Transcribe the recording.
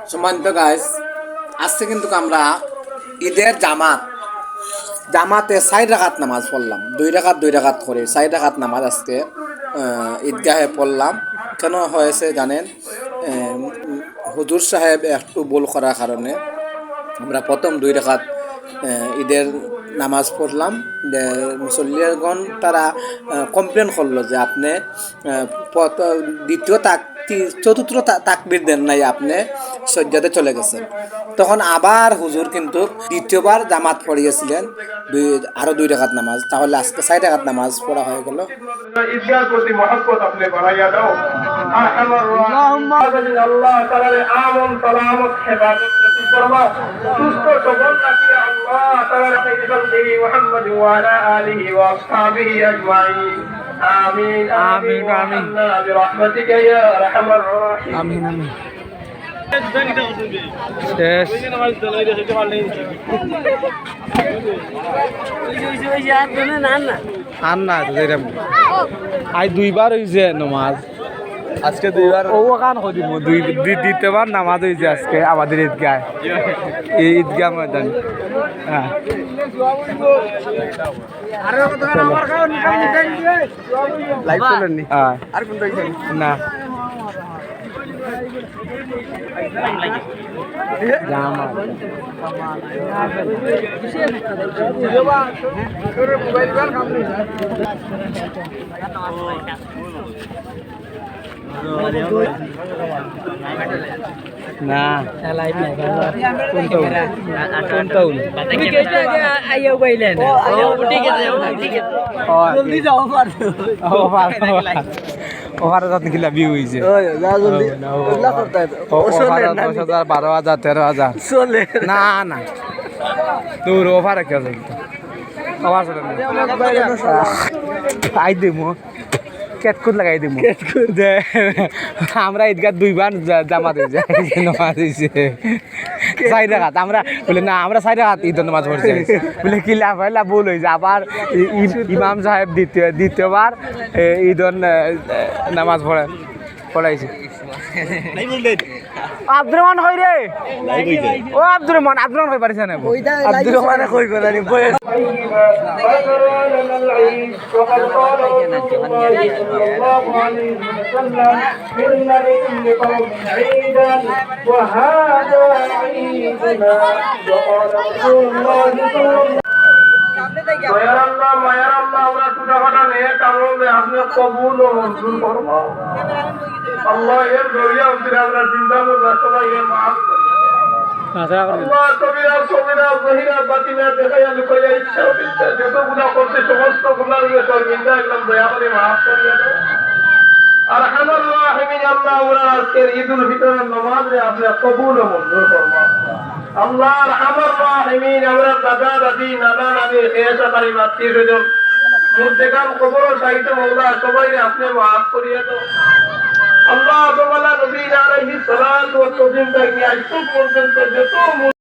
সম্মানিত গাইস, আজকে কিন্তু আমরা ঈদের জামাতে 4 রাকাত নামাজ পড়লাম। 2 রাকাত করে 4 রাকাত নামাজ আজকে ঈদগাহে পড়লাম। কেন হয়েছে জানেন? হুজুর সাহেব একটু ভুল করার কারণে আমরা প্রথম 2 রাকাত ঈদের নামাজ পড়লাম। মুসল্লিগণ তারা কমপ্লেন করলো যে আপনি দ্বিতীয় চতুর্থ তাকবীর দেন নাই, আপনি সজ্জাতে চলে গেছেন। তখন আবার হুজুর কিন্তু দ্বিতীয়বার জামাত পড়িয়েছিলেন আরো 2 রাকাত নামাজ। তাহলে আজকে 4 রাকাত নামাজ পড়া হয়ে গেল। ঈদগাহর প্রতি মহব্বত আপনি বাড়াইয়া দাও। আল্লাহ তাআলার আমন সালামত হেফাজত নসিব ফরমাও। সুস্থ সবল রাখিয়া আল্লাহ তাআলা সাইয়্যিদি মুহাম্মদ ওয়া আলা আলিহি ওয়া আসহাবিহি আজমাইন। আমিন আমিন আমিন বিরহমাতিকা ইয়া আরহামার রাহিম। আমিন আমিন। শেষ আজ 2বার হয়েছে নামাজ, আজকে 2বার ও কান করিম দ্বিতীয়বার নামাজ হয়েছে আজকে আমাদের ঈদগায়, এই ঈদগাহ ময়দান। হ্যাঁ লাইভ চলেননি আর কোন না না লাইভ নাই কোনটা তুমি কেটে আইও বাইলেন ঠিক আছে জলদি যাও পারছো ওভার যত কিলা বিউ হইছে যা জলদি ওগুলা করতে ওভার 10,000 12,000 13,000 চলে না না দূর ওভার কে চলতো ওভার চলে আই দেমো কেটকুট লাগাই দেবো দে আমরা ঈদগাহ 2বার জামাত হয়েছে নামাজ হয়েছে 4 রাকাত আমরা বলে না আমরা 4 রাকাত ঈদের নামাজ পড়ছি বলে কি লাভ হয়, লাভ ভুল হয়েছে। আবার ইমাম সাহেব দ্বিতীয়বার ঈদের নামাজ পড়াইছে। আব্দুর রহমান কই রে? ও আব্দুর রহমান কই পারিস না? আব্দুর রহমান কই গলানি বই আমরা টুটাফাটা নিয়ে কামড়ে আপনি কবুল ও মঞ্জুর ফরমাও। আল্লাহ এর জড়িয়ে আমরা চিন্তা করবো সবাই এর মাফ আল্লাহ কবিরা সবিরা জহিরা বাতিনা দেখাইয়া লুকাইয়া ইচ্ছা বিচ্ছা যত গুনাহ করছে সমস্ত গুনাহ শর্মিন্দা একদম দয়া করে মাফ করিয়া দাও। আরহামার রাহিমিন আল্লাহ ওরা আজকের ঈদুল ফিতরের নামাজে আপনি কবুল ও মঞ্জুর ফরমাও। আল্লাহ আরহামার রাহিমিন আমরা দাদা দাদি নানা নানি খেয়েছা পারি আত্মীয়-স্বজন মুর্দেগান কবর সাহিত্য মওলা সবাই আপনি মাফ করিয়া দাও। আল্লাহ নবী আলাইহিস সালাতু ওয়াস সালাম থেকে আজ পর্যন্ত যত